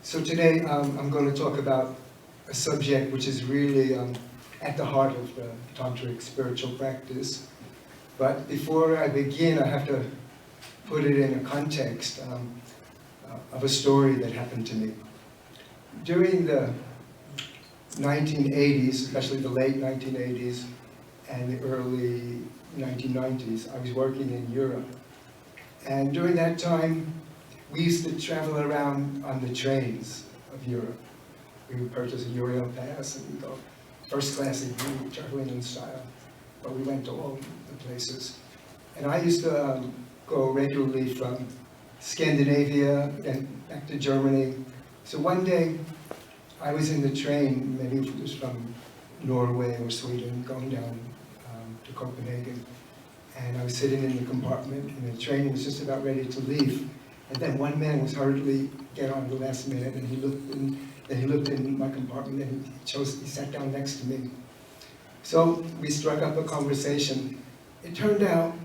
So today I'm going to talk about a subject which is really at the heart of the tantric spiritual practice. But before I begin, I have to put it in a context of a story that happened to me. During the 1980s, especially the late 1980s and the early 1990s, I was working in Europe. And during that time, we used to travel around on the trains of Europe. We would purchase a Euro pass and we'd go first class in traveling in style. But we went to all the places. And I used to go regularly from Scandinavia and back to Germany. So one day, I was in the train, maybe it was from Norway or Sweden, going down to Copenhagen. And I was sitting in the compartment, and the train was just about ready to leave. And then one man was hurriedly get on the last minute, and he looked in my compartment, and he sat down next to me. So we struck up a conversation. It turned out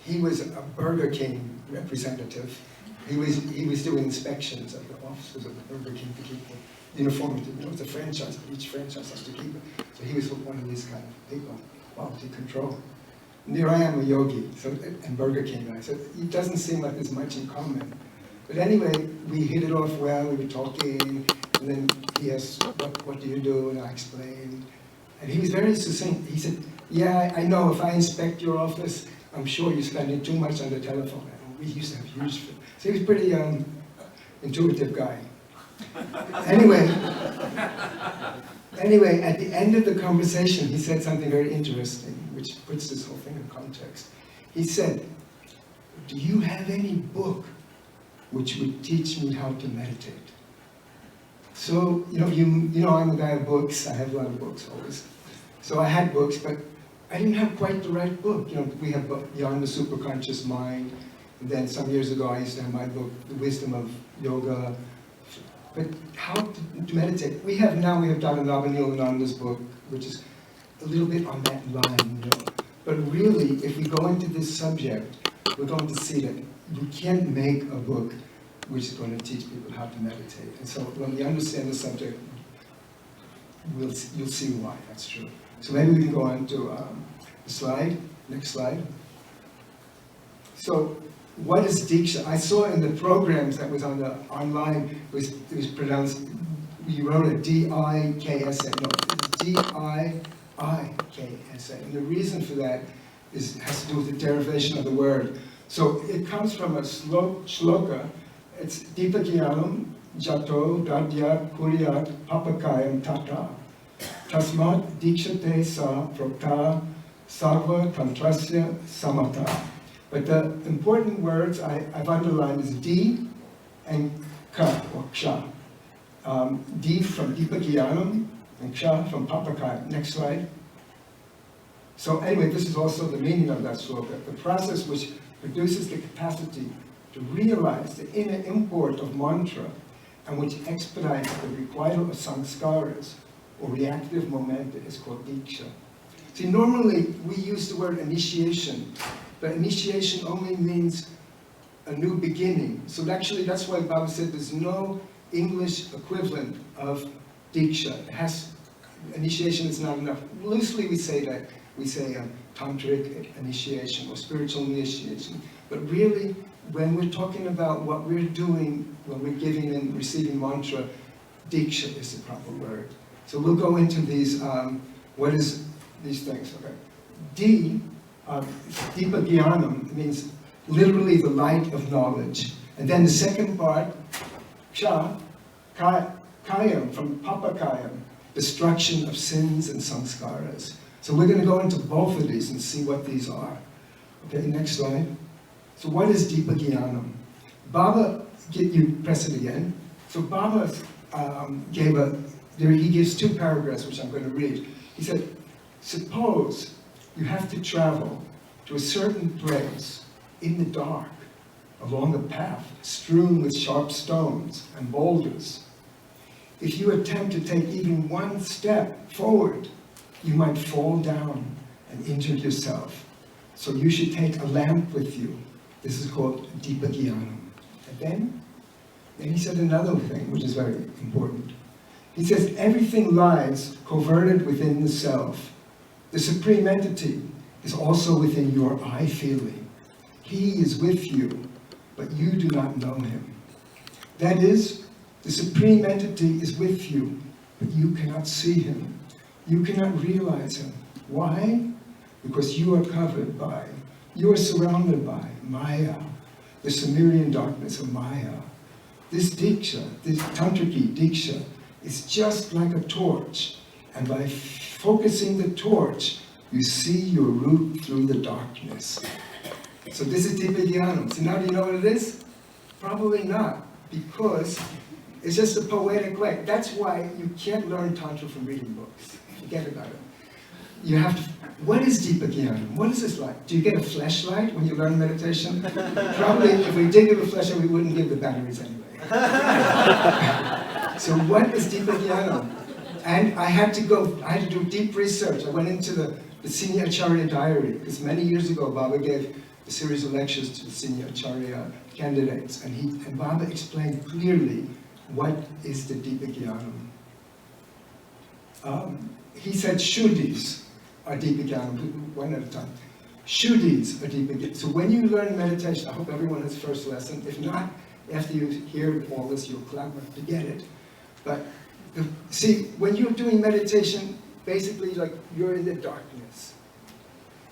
he was a Burger King representative. He was doing inspections of the offices of the Burger King to keep the uniformity. You know, it's a franchise, but each franchise has to keep it. So he was one of these kind of people, quality control. And here I am, a yogi, and Burger King guy. So it doesn't seem like there's much in common. But anyway, we hit it off well, we were talking, and then he asked, what do you do? And I explained. And he was very succinct. He said, yeah, I know if I inspect your office, I'm sure you're spending too much on the telephone. And we used to have huge, so he was a pretty intuitive guy. Anyway, at the end of the conversation, he said something very interesting, which puts this whole thing in context. He said, do you have any book which would teach me how to meditate? So, you know, I'm a guy of books. I have a lot of books always. So I had books, but I didn't have quite the right book. You know, we have Beyond the Superconscious Mind. And then some years ago, I used to have my book, The Wisdom of Yoga. But how to meditate? We have Dada Vedaprajiananda's book, which is a little bit on that line, you know. But really, if we go into this subject, we're going to see that you can't make a book which is going to teach people how to meditate. And so when we understand the subject, you'll see why that's true. So maybe we can go on to the slide, next slide. So what is Diiks'a? I saw in the programs that was on the online, it was pronounced, you wrote it D-I-K-S-A. No, it's D-I-I-K-S-A. And the reason for that has to do with the derivation of the word. So it comes from a shloka. It's Dipakiyanam Jato Dadya Kuryat Papakayam Tata Tasmat Diikshate Sa Prokta Sarva Tantrasya Samata. But the important words I've underlined is D and Ka, or Ksha. D from Dipakiyanam and Ksha from Papakayam. Next slide. So anyway, this is also the meaning of that sloka. The process which produces the capacity to realize the inner import of mantra and which expedites the requital of sanskaras or reactive momenta is called Diiks'a. See, normally we use the word initiation, but initiation only means a new beginning. So actually that's why Baba said there's no English equivalent of Diiks'a. Initiation is not enough. Loosely we say that. We say tantric initiation or spiritual initiation. But really, when we're talking about what we're doing when we're giving and receiving mantra, Diiks'a is the proper word. So we'll go into these, what is these things, okay? D, Dipakiyanam, means literally the light of knowledge. And then the second part, Ksha, Kayam, from Papakayam, destruction of sins and sanskaras. So we're going to go into both of these and see what these are. Okay, next slide. So what is Dipakiyanam? Baba, you press it again. So Baba he gives two paragraphs which I'm going to read. He said, suppose you have to travel to a certain place in the dark, along a path strewn with sharp stones and boulders. If you attempt to take even one step forward, you might fall down and injure yourself. So you should take a lamp with you. This is called Dipakiyanam. And then And he said another thing, which is very important. He says, everything lies coverted within the self. The supreme entity is also within your I feeling. He is with you, but you do not know him. That is, the supreme entity is with you, but you cannot see him. You cannot realize him. Why? Because you are covered by, you are surrounded by Maya, the Sumerian darkness of Maya. This Diiks'a, this Tantric Diiks'a, is just like a torch. And by focusing the torch, you see your route through the darkness. So this is Diiks'a. So now do you know what it is? Probably not, because it's just a poetic way. That's why you can't learn Tantra from reading books. Forget about it. You have to, what is Diiks'a? What is this like? Do you get a flashlight when you learn meditation? Probably, if we did give a flashlight, we wouldn't give the batteries anyway. So what is Diiks'a? And I had to do deep research. I went into the Senior Acharya diary, because many years ago, Baba gave a series of lectures to the Senior Acharya candidates, and Baba explained clearly what is the Diiks'a. He said Shuddhis are Diiks'a, one at a time. Shuddhis are Diiks'a. So when you learn meditation, I hope everyone has first lesson. If not, after you hear all this, you'll clamor to get it. But see, when you're doing meditation, basically like you're in the darkness.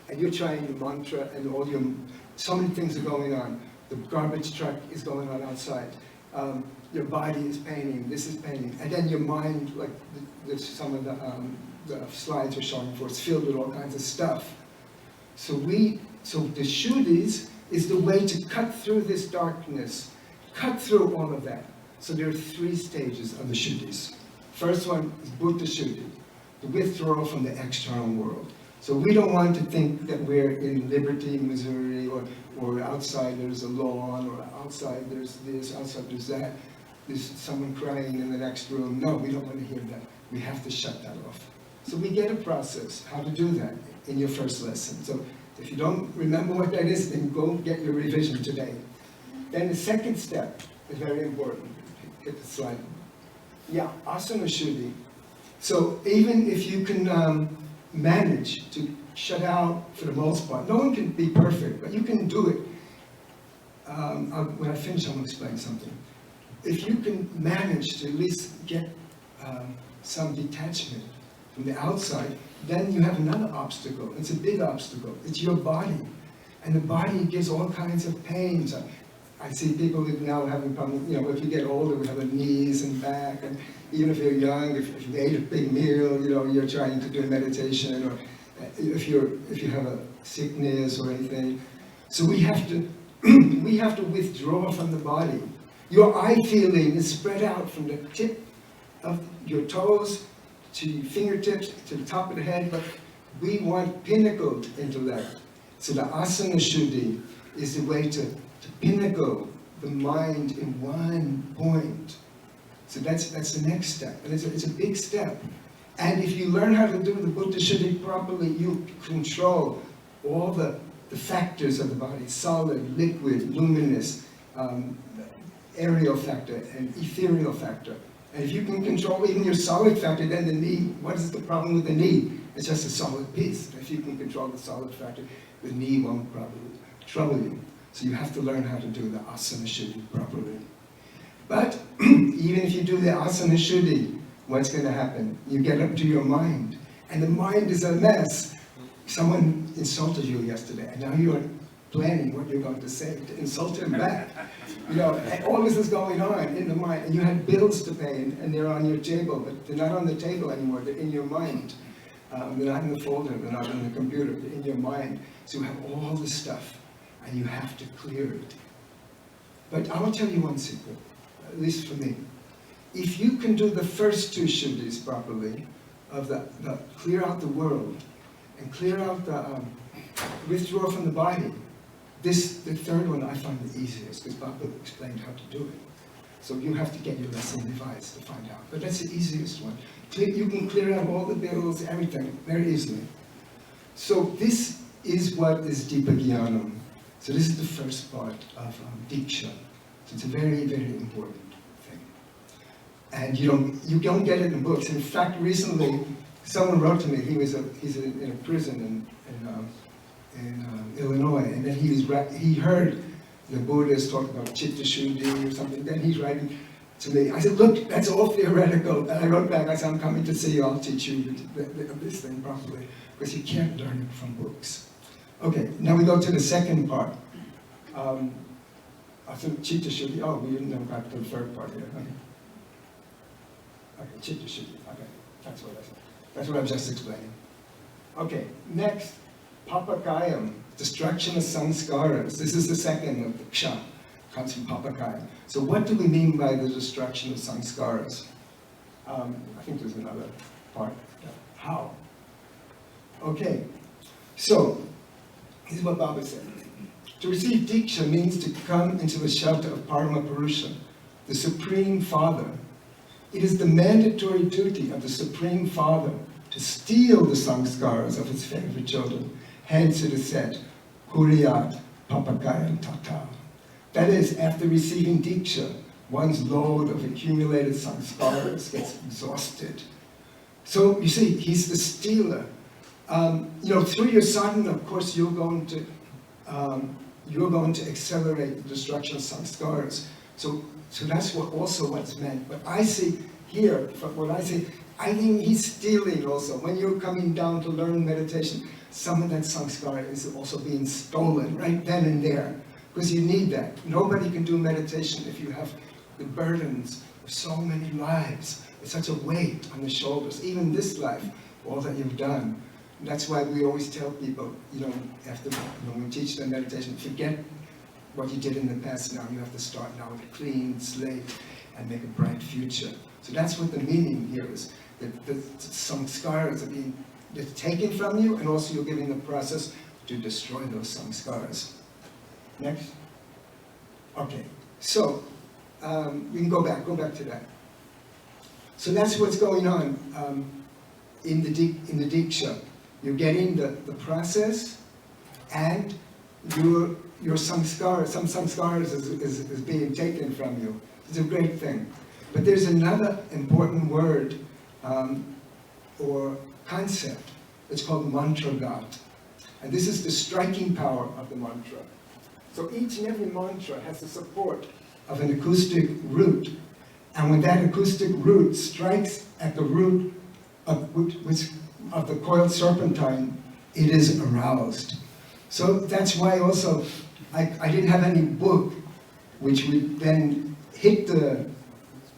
And you're trying your mantra and so many things are going on. The garbage truck is going on outside. Your body is paining, this is paining. And then your mind, like some of the slides are showing for, it's filled with all kinds of stuff. So the Shuddhis is the way to cut through this darkness, cut through all of that. So there are 3 stages of the Shuddhis. First one is Buddha Shuddhi, the withdrawal from the external world. So we don't want to think that we're in Liberty, Missouri, or outside there's a lawn, or outside there's this, outside there's that. There's someone crying in the next room. No, we don't want to hear that. We have to shut that off. So we get a process how to do that in your first lesson. So if you don't remember what that is, then go get your revision today. Then the second step is very important. Hit the slide. Yeah, Asana Shuddhi. So even if you can manage to shut out for the most part, no one can be perfect, but you can do it. When I finish, I'm going to explain something. If you can manage to at least get some detachment from the outside, then you have another obstacle. It's a big obstacle. It's your body. And the body gives all kinds of pains. I see people now having problems, if you get older, we have a knees and back, and even if you're young, if you ate a big meal, you're trying to do meditation, or if you have a sickness or anything. So we have to withdraw from the body. Your eye feeling is spread out from the tip of your toes to your fingertips to the top of the head, but we want pinnacled intellect. So the Asana Shuddhi is the way to pinnacle the mind in one point. So that's the next step, and it's a big step. And if you learn how to do the Buddha Shuddhi properly, you control all the factors of the body: solid, liquid, luminous, aerial factor, and ethereal factor. And if you can control even your solid factor, then the knee, what is the problem with the knee? It's just a solid piece. If you can control the solid factor, the knee won't probably trouble you. So you have to learn how to do the Asana Shuddhi properly. But even if you do the Asana Shuddhi, what's going to happen? You get up to your mind, and the mind is a mess. Someone insulted you yesterday, and now you're planning what you're going to say to insult him back. And all this is going on in the mind, and you had bills to pay, and they're on your table, but they're not on the table anymore, they're in your mind. They're not in the folder, they're not in the computer, they're in your mind. So you have all this stuff, and you have to clear it. But I will tell you one secret, at least for me. If you can do the first 2 Shuddhis properly, of the clear out the world, and clear out the withdraw from the body, the third one I find the easiest, because Baba explained how to do it. So you have to get your lesson device to find out. But that's the easiest one. You can clear out all the bills, everything, very easily. So this is what is Diiks'a. So this is the first part of Diiks'a. So it's very, very important. And you don't get it in books. In fact, recently, someone wrote to me, he's in a prison in Illinois, and then he heard the Buddhists talk about Chitta Shuddhi or something, then he's writing to me. I said, look, that's all theoretical. And I wrote back, I said, I'm coming to see you, I'll teach you this thing properly, because you can't learn it from books. Okay, now we go to the second part. I think Chitta Shuddhi, oh, we didn't have got to the third part here. Okay, Chitta Shuddhi, okay, that's what I said. That's what I was just explaining. Okay, next, Papakayam, destruction of samskaras. This is the second of the ksha, comes from Papakayam. So what do we mean by the destruction of samskaras? I think there's another part. Yeah. How? Okay, so, this is what Baba said. To receive Diiks'a means to come into the shelter of Paramapurusha, the Supreme Father. It is the mandatory duty of the Supreme Father to steal the samskaras of his favorite children. Hence it is said, Kuriyat Papakayam Tata. That is, after receiving Diiks'a, one's load of accumulated samskaras gets exhausted. So, you see, he's the stealer. Through your sadhana, of course, you're going to accelerate the destruction of samskaras. So that's what's meant. But I see here, from what I see, I think he's stealing also. When you're coming down to learn meditation, some of that samskara is also being stolen right then and there. Because you need that. Nobody can do meditation if you have the burdens of so many lives. It's such a weight on the shoulders. Even this life, all that you've done. And that's why we always tell people, after when we teach them meditation, forget what you did in the past. Now you have to start now with a clean slate and make a bright future. So that's what the meaning here is. That the samskaras are being taken from you, and also you're giving the process to destroy those samskaras. Next. Okay. So we can go back to that. So that's what's going on in the Diiks'a. You're getting the process, and your samskara, some samskaras is being taken from you. It's a great thing. But there's another important word or concept. It's called mantra gat. And this is the striking power of the mantra. So each and every mantra has the support of an acoustic root. And when that acoustic root strikes at the root of the coiled serpentine, it is aroused. So that's why also I didn't have any book which would then hit the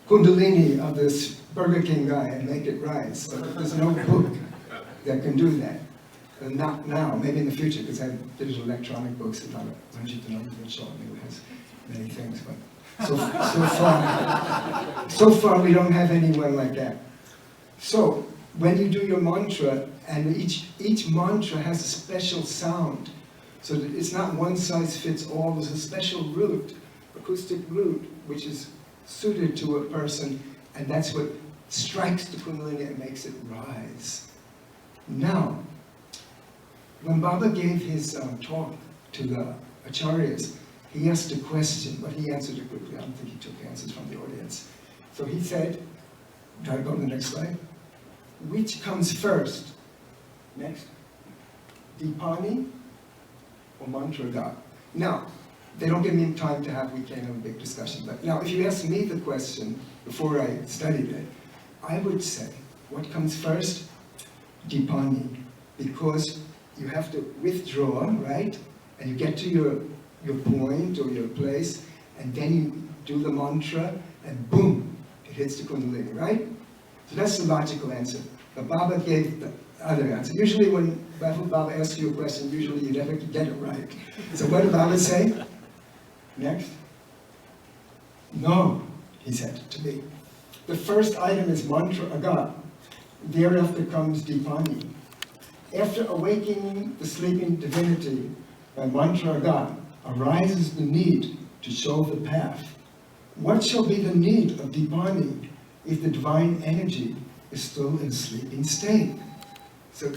kundalini of this Burger King guy and make it rise. So there's no book that can do that. Not now, maybe in the future, because I have digital electronic books that Ranjit and Others will show me, it has many things, but so far we don't have anyone like that. So when you do your mantra, and each mantra has a special sound, so that it's not one size fits all. There's a special root, acoustic root, which is suited to a person, and that's what strikes the kundalini and makes it rise. Now, when Baba gave his talk to the acharyas, he asked a question, but he answered it quickly. I don't think he took answers from the audience. So he said, do I go to the next slide? Which comes first? Next. Dipani or mantra gat? Now, they don't give me time to have, we can't have a big discussion, but now if you ask me the question before I studied it, I would say, what comes first? Dipani, because you have to withdraw, right? And you get to your point or your place, and then you do the mantra, and boom, it hits the kundalini, right? So that's the logical answer. But Baba gave the other answer. Usually when Baba asks you a question, usually you never get it right. So what did Baba say? Next. No, he said to me. The first item is mantra agat. Thereafter comes dipani. After awakening the sleeping divinity by mantra agat, arises the need to show the path. What shall be the need of dipani if the divine energy is still in a sleeping state? So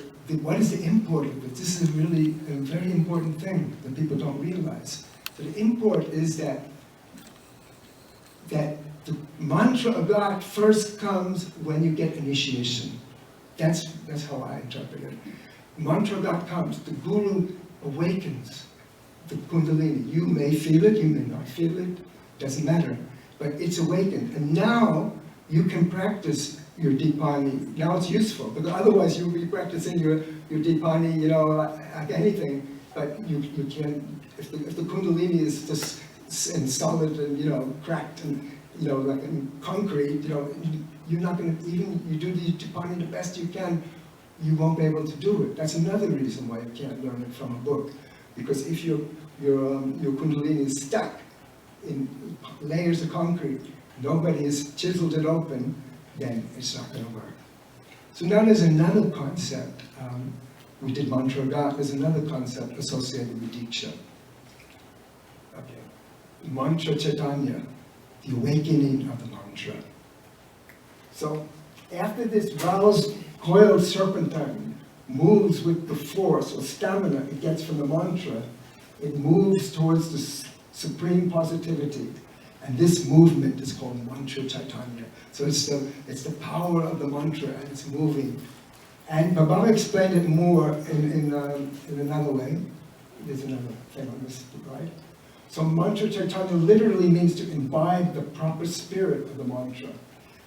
what is the import of it? This is really a very important thing that people don't realize. So the import is that the Mantra agat first comes when you get initiation. That's how I interpret it. Mantra agat comes, the Guru awakens the Kundalini. You may feel it, you may not feel it, doesn't matter. But it's awakened. And now you can practice your Dipani. Now it's useful, because otherwise you'll be practicing your Dipani, you know, like anything, but you can't, if the Kundalini is just and solid and, you know, cracked and, you know, like in concrete, you know, you're not going to, even you do the Dipani the best you can, you won't be able to do it. That's another reason why you can't learn it from a book. Because if your Kundalini is stuck in layers of concrete, nobody has chiseled it open, then it's not going to work. So now there's another concept. We did Mantra Agat. There's another concept associated with Diiks'a. Okay. Mantra Chaitanya, the awakening of the mantra. So after this roused, coiled serpentine moves with the force or stamina it gets from the mantra, it moves towards the supreme positivity. And this movement is called Mantra Chaitanya. So it's the power of the mantra, and it's moving. And Baba explained it more in another way. There's another thing on this, right? So Mantra Chaitanya literally means to imbibe the proper spirit of the mantra.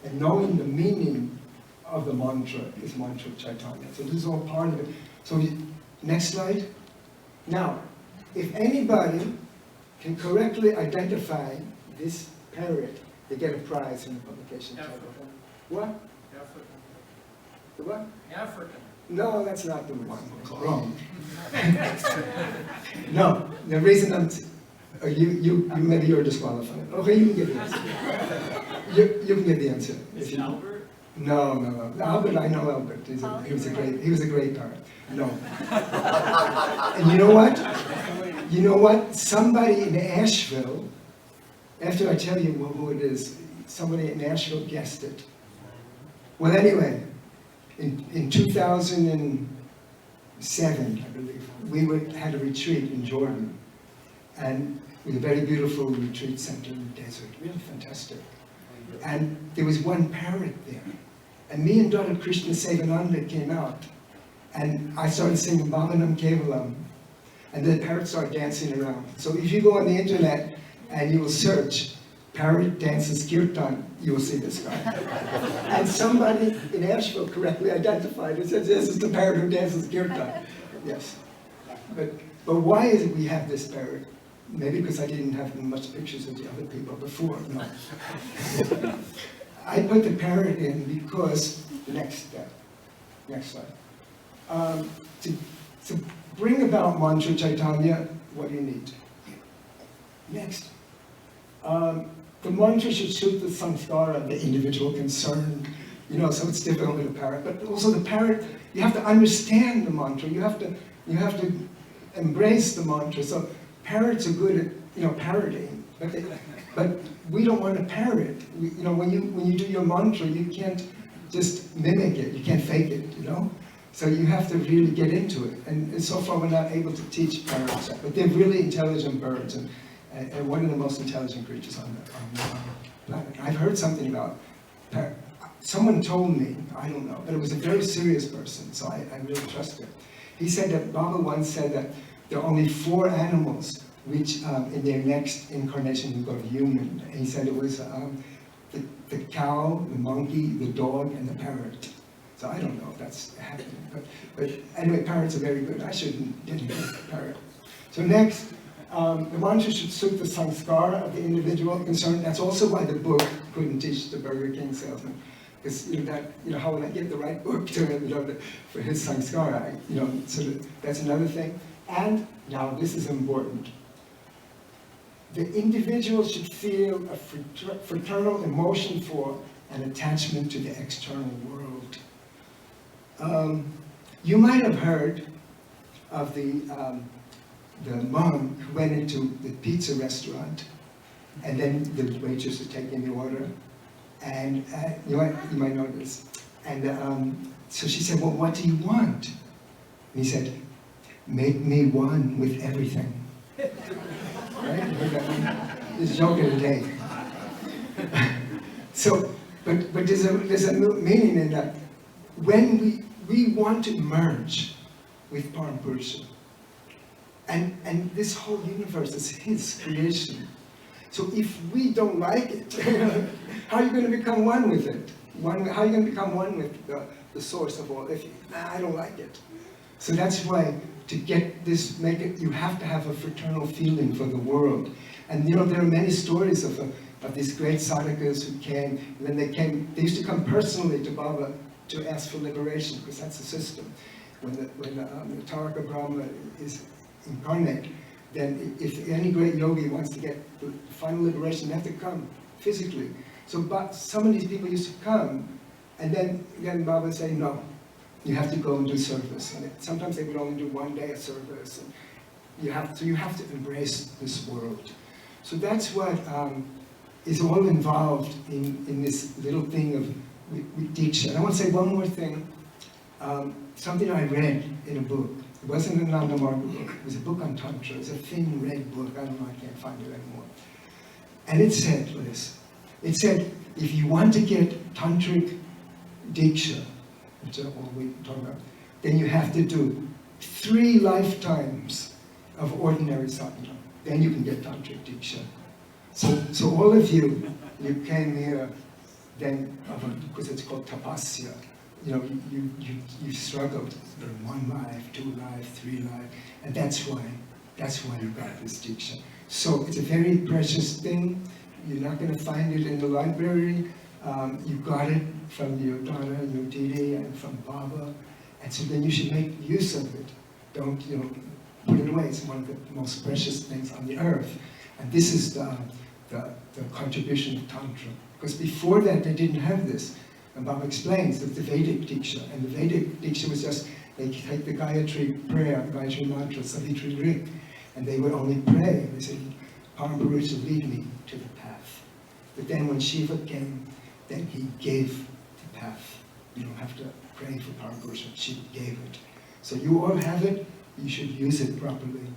And knowing the meaning of the mantra is Mantra Chaitanya. So this is all part of it. So next slide. Now, if anybody can correctly identify this parrot, they get a prize in the publication title. What? African. The what? African. No, that's not the one. Wrong. No, the reason you maybe you're disqualified. Okay, you can get the answer. You can get the answer. Is it Albert? No. Albert, I know Albert. He was a great parrot. No. And you know what? You know what? Somebody in Asheville, after I tell you who it is, somebody in Asheville guessed it. Well, anyway, in 2007, I believe, we had a retreat in Jordan, and with a very beautiful retreat center in the desert, really fantastic. And there was one parrot there, and me and Dada Vedaprajiananda came out, and I started singing Bhavanam Kevalam, and the parrot started dancing around. So if you go on the internet and you will search parrot dances kirtan, you will see this guy. And somebody in Asheville correctly identified it, says this is the parrot who dances kirtan. Yes. But why is it we have this parrot? Maybe because I didn't have much pictures of the other people before. No. I put the parrot in because the next slide. To bring about Mantra Chaitanya, what do you need? Next. The mantra should suit the samskara of the individual concerned, you know, so it's difficult with a parrot. But also the parrot, you have to understand the mantra. You have to embrace the mantra. So parrots are good at, you know, parroting, but we don't want to parrot. You know, when you do your mantra, you can't just mimic it. You can't fake it. You know. So you have to really get into it. And so far we're not able to teach parrots that, but they're really intelligent birds and one of the most intelligent creatures on the planet. I've heard something about parrot. Someone told me, I don't know, but it was a very serious person, so I really trust it. He said that Baba once said that there are only 4 animals which in their next incarnation will go human. And he said it was the cow, the monkey, the dog, and the parrot. So I don't know if that's happening, but anyway, parrots are very good. I didn't get a parrot. So next, the mantra should suit the samskara of the individual concerned. That's also why the book couldn't teach the Burger King salesman, because how would I get the right book to him, for his samskara? So that's another thing. And now this is important. The individual should feel a fraternal emotion for an attachment to the external world. You might have heard of the mom who went into the pizza restaurant, and then the waitress was taking the order, and you might know this. And so she said, "Well, what do you want?" And he said, "Make me one with everything." Right? This joke of the day. So, but there's a meaning in that. When we want to merge with Parampurusha, and this whole universe is his creation. So if we don't like it, how are you going to become one with it? How are you going to become one with the source of all? If I don't like it. So that's why to get this, you have to have a fraternal feeling for the world. And there are many stories of these great sadhakas who came, and then they used to come personally to Baba to ask for liberation, because that's the system. When the Taraka Brahma is incarnate, then if any great yogi wants to get the final liberation, they have to come physically. So but some of these people used to come, and then again Baba would say, no, you have to go and do service. And sometimes they would only do 1 day of service. And you have to embrace this world. So that's what is all involved in this little thing with Diiks'a. And I want to say one more thing. Something I read in a book. It wasn't an Ananda Marga book. It was a book on Tantra. It was a thin red book. I don't know, I can't find it anymore. And it said this. It said, if you want to get Tantric Diiks'a, which is what we talk about, then you have to do 3 lifetimes of ordinary sadhana. Then you can get Tantric Diiks'a. So all of you came here then, because it's called tapasya. You struggled in 1 life, 2 life, 3 life, and that's why you got this Diiks'a. So it's a very precious thing. You're not going to find it in the library. You got it from your Dada and your Didi and from Baba, and so then you should make use of it. Don't put it away. It's one of the most precious things on the earth, and this is the contribution of Tantra. Because before that they didn't have this. And Baba explains that the Vedic Diiks'a, and the Vedic Diiks'a was just, they take the Gayatri prayer, Gayatri mantra, Savitri Rik, and they would only pray. They said, Parampurusha, lead me to the path. But then when Shiva came, then he gave the path. You don't have to pray for Parampurusha, Shiva gave it. So you all have it, you should use it properly,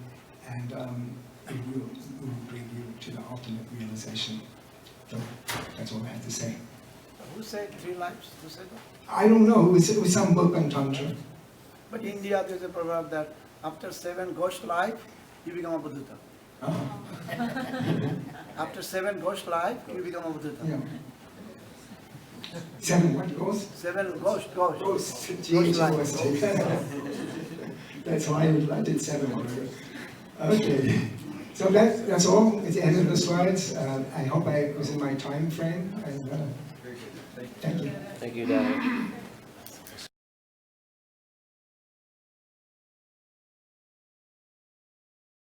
and it will bring you to the ultimate realization. So that's all I have to say. Who said 3 lives? Who said that? I don't know, it was some book on Tantra. But in India there's a proverb that after 7 ghost life, you become a Buddha. After 7 ghost life, you become a Buddha. Yeah. 7 what ghosts? 7 ghosts. Ghosts. That's why I did 7 already. Okay. So that's all. It's the end of the slides. I hope I was in my time frame. And, thank you. Thank you, Dada.